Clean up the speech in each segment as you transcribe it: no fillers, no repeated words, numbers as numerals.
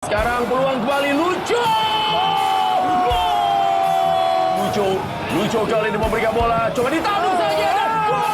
Sekarang peluang kembali Lucho. Lucho kali ini memberikan bola. Coba ditabung saja dan gol.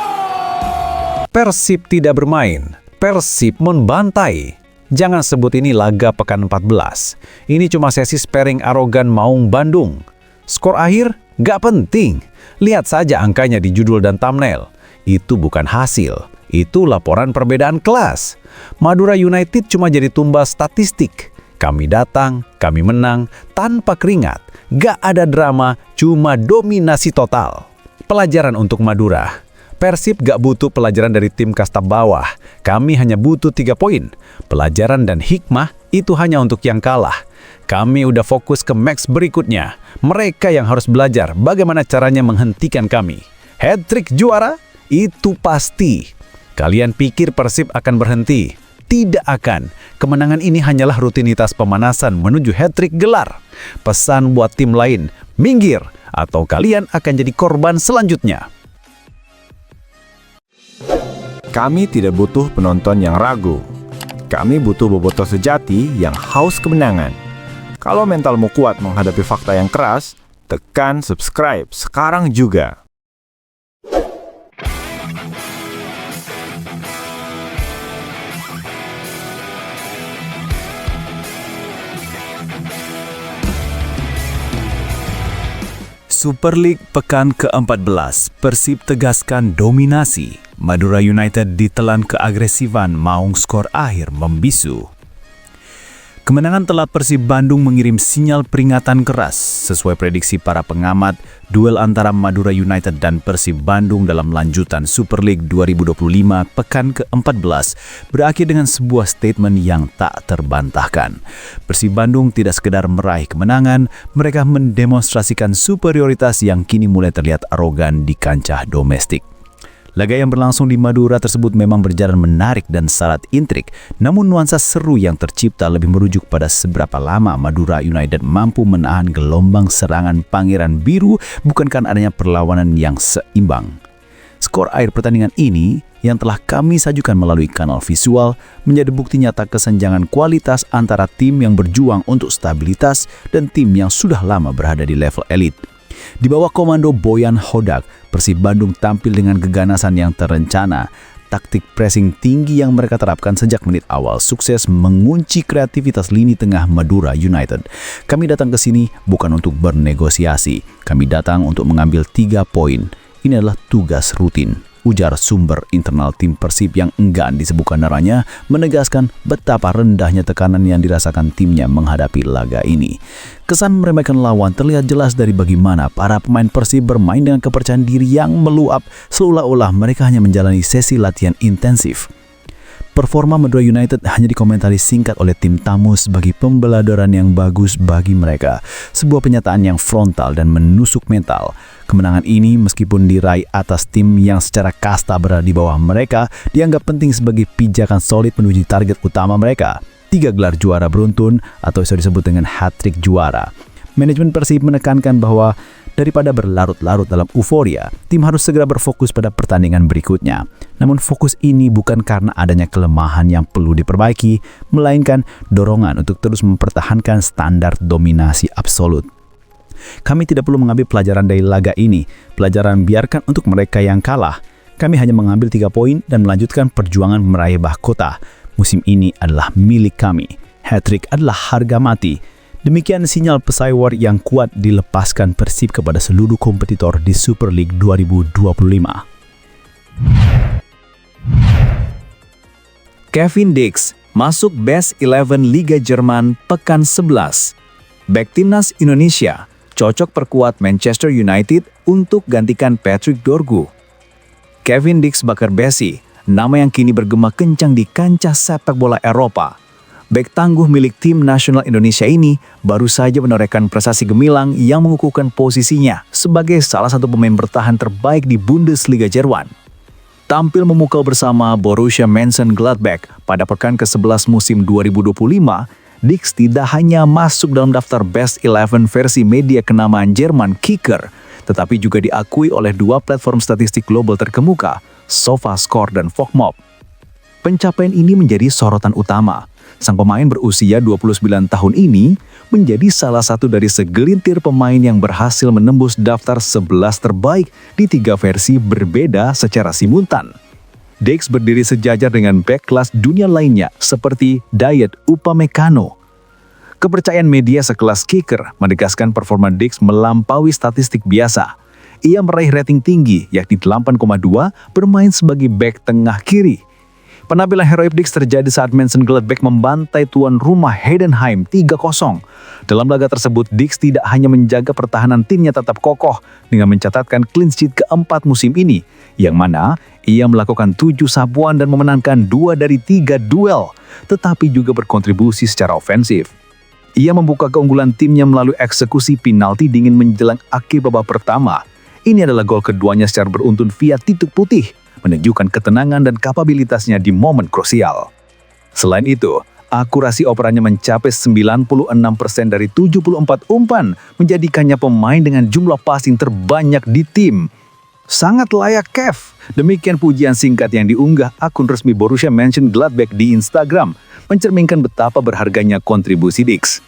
Persib tidak bermain, Persib membantai. Jangan sebut ini laga pekan 14. Ini cuma sesi sparing arogan Maung Bandung. Skor akhir gak penting. Lihat saja angkanya di judul dan thumbnail. Itu bukan hasil, itu laporan perbedaan kelas. Madura United cuma jadi tumbal statistik. Kami datang, kami menang, tanpa keringat. Gak ada drama, cuma dominasi total. Pelajaran untuk Madura. Persib gak butuh pelajaran dari tim kasta bawah. Kami hanya butuh 3 poin. Pelajaran dan hikmah itu hanya untuk yang kalah. Kami udah fokus ke match berikutnya. Mereka yang harus belajar bagaimana caranya menghentikan kami. Hat-trick juara? Itu pasti. Kalian pikir Persib akan berhenti? Tidak akan. Kemenangan ini hanyalah rutinitas pemanasan menuju hat-trick gelar. Pesan buat tim lain, minggir atau kalian akan jadi korban selanjutnya. Kami tidak butuh penonton yang ragu. Kami butuh bobotoh sejati yang haus kemenangan. Kalau mentalmu kuat menghadapi fakta yang keras, tekan subscribe sekarang juga. Super League pekan ke-14, Persib tegaskan dominasi. Madura United ditelan keagresifan, Maung skor akhir membisu. Kemenangan telat Persib Bandung mengirim sinyal peringatan keras. Sesuai prediksi para pengamat, duel antara Madura United dan Persib Bandung dalam lanjutan Super League 2025 pekan ke-14 berakhir dengan sebuah statement yang tak terbantahkan. Persib Bandung tidak sekedar meraih kemenangan, mereka mendemonstrasikan superioritas yang kini mulai terlihat arogan di kancah domestik. Laga yang berlangsung di Madura tersebut memang berjalan menarik dan syarat intrik, namun nuansa seru yang tercipta lebih merujuk pada seberapa lama Madura United mampu menahan gelombang serangan Pangeran Biru bukan karena adanya perlawanan yang seimbang. Skor akhir pertandingan ini yang telah kami sajukan melalui kanal visual menjadi bukti nyata kesenjangan kualitas antara tim yang berjuang untuk stabilitas dan tim yang sudah lama berada di level elit. Di bawah komando Boyan Hodak, Persib Bandung tampil dengan keganasan yang terencana. Taktik pressing tinggi yang mereka terapkan sejak menit awal sukses mengunci kreativitas lini tengah Madura United. Kami datang ke sini bukan untuk bernegosiasi. Kami datang untuk mengambil 3 poin. Ini adalah tugas rutin, ujar sumber internal tim Persib yang enggan disebutkan namanya, menegaskan betapa rendahnya tekanan yang dirasakan timnya menghadapi laga ini. Kesan meremehkan lawan terlihat jelas dari bagaimana para pemain Persib bermain dengan kepercayaan diri yang meluap, seolah-olah mereka hanya menjalani sesi latihan intensif. Performa Madura United hanya dikomentari singkat oleh tim tamu sebagai pembelajaran yang bagus bagi mereka. Sebuah penyataan yang frontal dan menusuk mental. Kemenangan ini meskipun diraih atas tim yang secara kasta berada di bawah mereka, dianggap penting sebagai pijakan solid menuju target utama mereka. 3 gelar juara beruntun atau bisa disebut dengan hat-trick juara. Manajemen Persib menekankan bahwa daripada berlarut-larut dalam euforia, tim harus segera berfokus pada pertandingan berikutnya. Namun fokus ini bukan karena adanya kelemahan yang perlu diperbaiki, melainkan dorongan untuk terus mempertahankan standar dominasi absolut. Kami tidak perlu mengambil pelajaran dari laga ini. Pelajaran biarkan untuk mereka yang kalah. Kami hanya mengambil 3 poin dan melanjutkan perjuangan meraih mahkota. Musim ini adalah milik kami. Hat-trick adalah harga mati. Demikian sinyal pesawat yang kuat dilepaskan Persib kepada seluruh kompetitor di Super League 2025. Kevin Dix masuk Best 11 Liga Jerman pekan 11. Bek timnas Indonesia cocok perkuat Manchester United untuk gantikan Patrick Dorgu. Kevin Dix Bakar-Besi, nama yang kini bergema kencang di kancah sepak bola Eropa. Bek tangguh milik tim nasional Indonesia ini baru saja menorehkan prestasi gemilang yang mengukuhkan posisinya sebagai salah satu pemain bertahan terbaik di Bundesliga Jerman. Tampil memukau bersama Borussia Mönchengladbach pada pekan ke-11 musim 2025, Dix tidak hanya masuk dalam daftar Best 11 versi media kenamaan Jerman Kicker, tetapi juga diakui oleh 2 platform statistik global terkemuka, SofaScore dan FotMob. Pencapaian ini menjadi sorotan utama. sang pemain berusia 29 tahun ini menjadi salah satu dari segelintir pemain yang berhasil menembus daftar 11 terbaik di 3 versi berbeda secara simultan. Diggs berdiri sejajar dengan bek kelas dunia lainnya seperti Dayot Upamecano. Kepercayaan media sekelas kicker menegaskan performa Diggs melampaui statistik biasa. Ia meraih rating tinggi yakni 8,2 bermain sebagai bek tengah kiri. Penampilan heroik Diggs terjadi saat Mönchengladbach membantai tuan rumah Heidenheim 3-0. Dalam laga tersebut, Diggs tidak hanya menjaga pertahanan timnya tetap kokoh dengan mencatatkan clean sheet keempat musim ini, yang mana ia melakukan 7 sapuan dan memenangkan 2 dari 3 duel, tetapi juga berkontribusi secara ofensif. Ia membuka keunggulan timnya melalui eksekusi penalti dingin menjelang akhir babak pertama. Ini adalah gol keduanya secara beruntun via titik putih, menunjukkan ketenangan dan kapabilitasnya di momen krusial. Selain itu, akurasi operannya mencapai 96% dari 74 umpan, menjadikannya pemain dengan jumlah passing terbanyak di tim. Sangat layak Kev. Demikian pujian singkat yang diunggah akun resmi Borussia Mönchengladbach di Instagram, mencerminkan betapa berharganya kontribusi Diggs.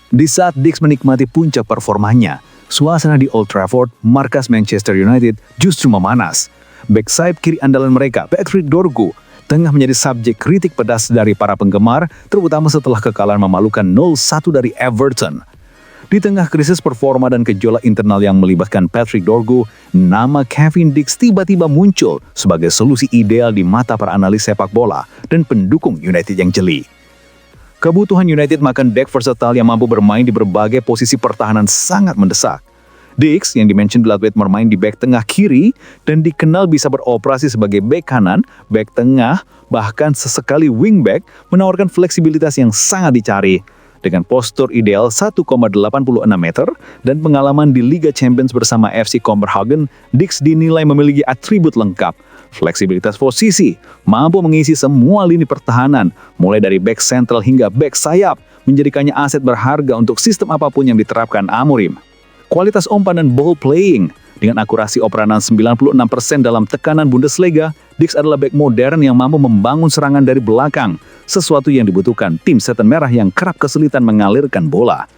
Di saat Diggs menikmati puncak performanya, suasana di Old Trafford, markas Manchester United, justru memanas. Bek sayap kiri andalan mereka, Patrick Dorgu, tengah menjadi subjek kritik pedas dari para penggemar, terutama setelah kekalahan memalukan 0-1 dari Everton. Di tengah krisis performa dan gejolak internal yang melibatkan Patrick Dorgu, nama Kevin Diggs tiba-tiba muncul sebagai solusi ideal di mata para analis sepak bola dan pendukung United yang jeli. Kebutuhan United makan bek versatile yang mampu bermain di berbagai posisi pertahanan sangat mendesak. Diggs yang dimention Gladbach bermain di bek tengah kiri dan dikenal bisa beroperasi sebagai bek kanan, bek tengah, bahkan sesekali wingback, menawarkan fleksibilitas yang sangat dicari. Dengan postur ideal 1,86 meter dan pengalaman di Liga Champions bersama FC Copenhagen, Diggs dinilai memiliki atribut lengkap. Fleksibilitas posisi, mampu mengisi semua lini pertahanan, mulai dari bek sentral hingga bek sayap, menjadikannya aset berharga untuk sistem apapun yang diterapkan Amorim. Kualitas umpan dan ball playing, dengan akurasi operanan 96% dalam tekanan Bundesliga, Diggs adalah bek modern yang mampu membangun serangan dari belakang, sesuatu yang dibutuhkan tim setan merah yang kerap kesulitan mengalirkan bola.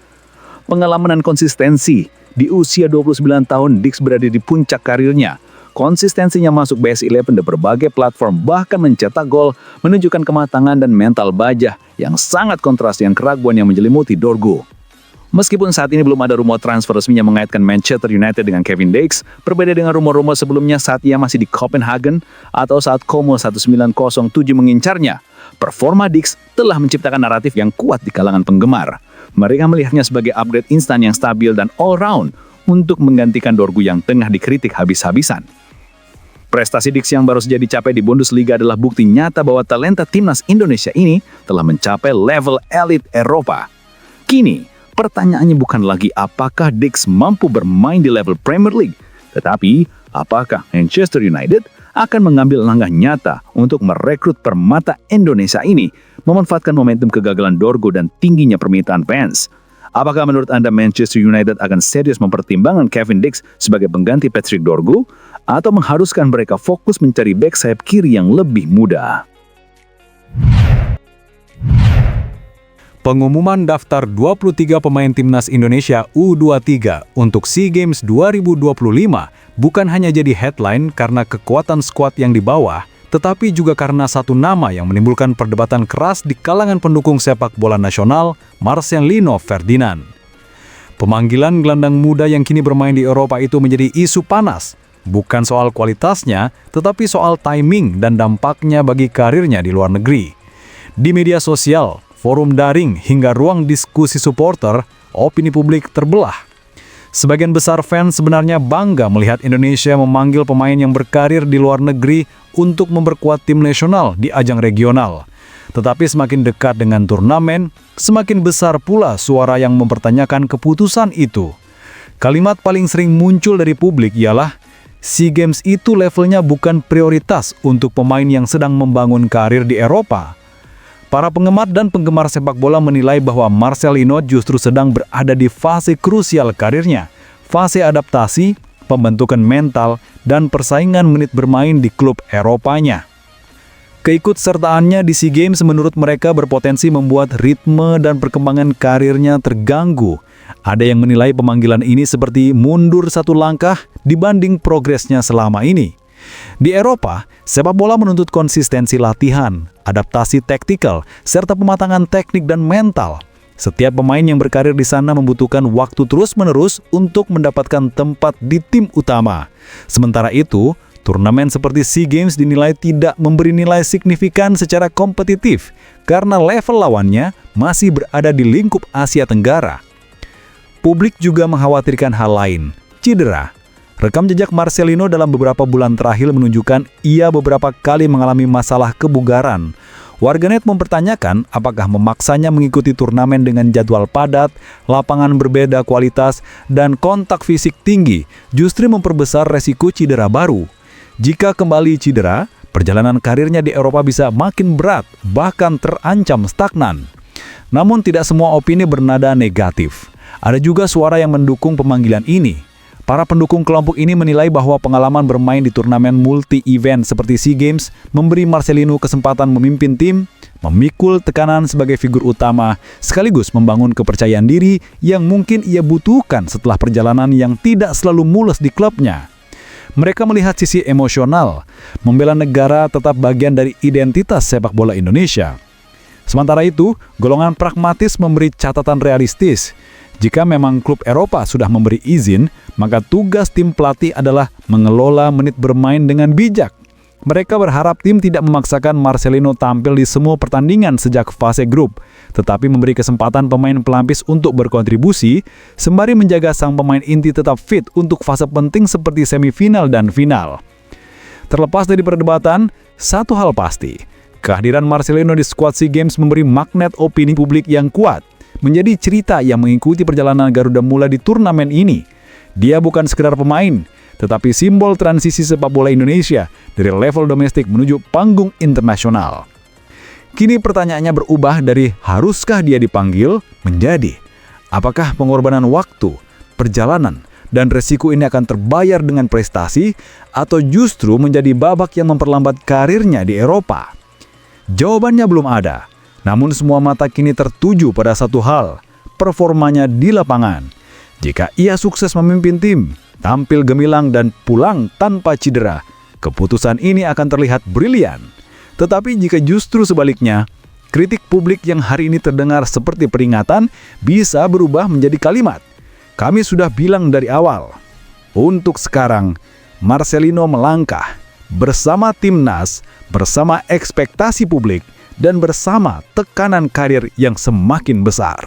Pengalaman dan konsistensi, di usia 29 tahun Diggs berada di puncak karirnya. Konsistensinya masuk best 11 di berbagai platform, bahkan mencetak gol, menunjukkan kematangan dan mental baja yang sangat kontras dengan keraguan yang menjelimuti Dorgu. Meskipun saat ini belum ada rumor transfer resmi yang mengaitkan Manchester United dengan Kevin Diggs, berbeda dengan rumor-rumor sebelumnya saat ia masih di Copenhagen atau saat Como 1907 mengincarnya, performa Diggs telah menciptakan naratif yang kuat di kalangan penggemar. Mereka melihatnya sebagai upgrade instan yang stabil dan all-round untuk menggantikan Dorgu yang tengah dikritik habis-habisan. Prestasi Diggs yang baru saja dicapai di Bundesliga adalah bukti nyata bahwa talenta timnas Indonesia ini telah mencapai level elit Eropa. Kini, pertanyaannya bukan lagi apakah Diggs mampu bermain di level Premier League, tetapi apakah Manchester United akan mengambil langkah nyata untuk merekrut permata Indonesia ini, memanfaatkan momentum kegagalan Dorgu dan tingginya permintaan fans. Apakah menurut Anda Manchester United akan serius mempertimbangkan Kevin Diggs sebagai pengganti Patrick Dorgu, atau mengharuskan mereka fokus mencari bek sayap kiri yang lebih muda? Pengumuman daftar 23 pemain timnas Indonesia U23 untuk SEA Games 2025 bukan hanya jadi headline karena kekuatan skuad yang di bawah, tetapi juga karena satu nama yang menimbulkan perdebatan keras di kalangan pendukung sepak bola nasional, Marcelino Ferdinand. Pemanggilan gelandang muda yang kini bermain di Eropa itu menjadi isu panas, bukan soal kualitasnya, tetapi soal timing dan dampaknya bagi karirnya di luar negeri. Di media sosial, forum daring, hingga ruang diskusi supporter, opini publik terbelah. Sebagian besar fans sebenarnya bangga melihat Indonesia memanggil pemain yang berkarir di luar negeri untuk memperkuat tim nasional di ajang regional. Tetapi semakin dekat dengan turnamen, semakin besar pula suara yang mempertanyakan keputusan itu. Kalimat paling sering muncul dari publik ialah, SEA Games itu levelnya bukan prioritas untuk pemain yang sedang membangun karir di Eropa. Para penggemar dan penggemar sepak bola menilai bahwa Marcelino justru sedang berada di fase krusial karirnya, fase adaptasi, pembentukan mental, dan persaingan menit bermain di klub Eropanya. Keikutsertaannya di SEA Games menurut mereka berpotensi membuat ritme dan perkembangan karirnya terganggu. Ada yang menilai pemanggilan ini seperti mundur satu langkah dibanding progresnya selama ini. Di Eropa, sepak bola menuntut konsistensi latihan, adaptasi taktikal, serta pematangan teknik dan mental. Setiap pemain yang berkarir di sana membutuhkan waktu terus-menerus untuk mendapatkan tempat di tim utama. Sementara itu, turnamen seperti SEA Games dinilai tidak memberi nilai signifikan secara kompetitif karena level lawannya masih berada di lingkup Asia Tenggara. Publik juga mengkhawatirkan hal lain, cedera. Rekam jejak Marcelino dalam beberapa bulan terakhir menunjukkan ia beberapa kali mengalami masalah kebugaran. Warganet mempertanyakan apakah memaksanya mengikuti turnamen dengan jadwal padat, lapangan berbeda kualitas, dan kontak fisik tinggi justru memperbesar resiko cedera baru. Jika kembali cedera, perjalanan karirnya di Eropa bisa makin berat, bahkan terancam stagnan. Namun tidak semua opini bernada negatif. Ada juga suara yang mendukung pemanggilan ini. Para pendukung kelompok ini menilai bahwa pengalaman bermain di turnamen multi-event seperti SEA Games memberi Marcelino kesempatan memimpin tim, memikul tekanan sebagai figur utama, sekaligus membangun kepercayaan diri yang mungkin ia butuhkan setelah perjalanan yang tidak selalu mulus di klubnya. Mereka melihat sisi emosional, membela negara tetap bagian dari identitas sepak bola Indonesia. Sementara itu, golongan pragmatis memberi catatan realistis. Jika memang klub Eropa sudah memberi izin, maka tugas tim pelatih adalah mengelola menit bermain dengan bijak. Mereka berharap tim tidak memaksakan Marcelino tampil di semua pertandingan sejak fase grup, tetapi memberi kesempatan pemain pelapis untuk berkontribusi, sembari menjaga sang pemain inti tetap fit untuk fase penting seperti semifinal dan final. Terlepas dari perdebatan, satu hal pasti, kehadiran Marcelino di skuad SEA Games memberi magnet opini publik yang kuat. Menjadi cerita yang mengikuti perjalanan Garuda Muda di turnamen ini. Dia bukan sekedar pemain, tetapi simbol transisi sepak bola Indonesia dari level domestik menuju panggung internasional. Kini pertanyaannya berubah dari haruskah dia dipanggil menjadi apakah pengorbanan waktu, perjalanan, dan resiko ini akan terbayar dengan prestasi atau justru menjadi babak yang memperlambat karirnya di Eropa? Jawabannya belum ada. Namun semua mata kini tertuju pada satu hal, performanya di lapangan. Jika ia sukses memimpin tim, tampil gemilang dan pulang tanpa cedera, keputusan ini akan terlihat brilian. Tetapi jika justru sebaliknya, kritik publik yang hari ini terdengar seperti peringatan bisa berubah menjadi kalimat. Kami sudah bilang dari awal. Untuk sekarang, Marcelino melangkah bersama timnas, bersama ekspektasi publik, dan bersama tekanan karir yang semakin besar.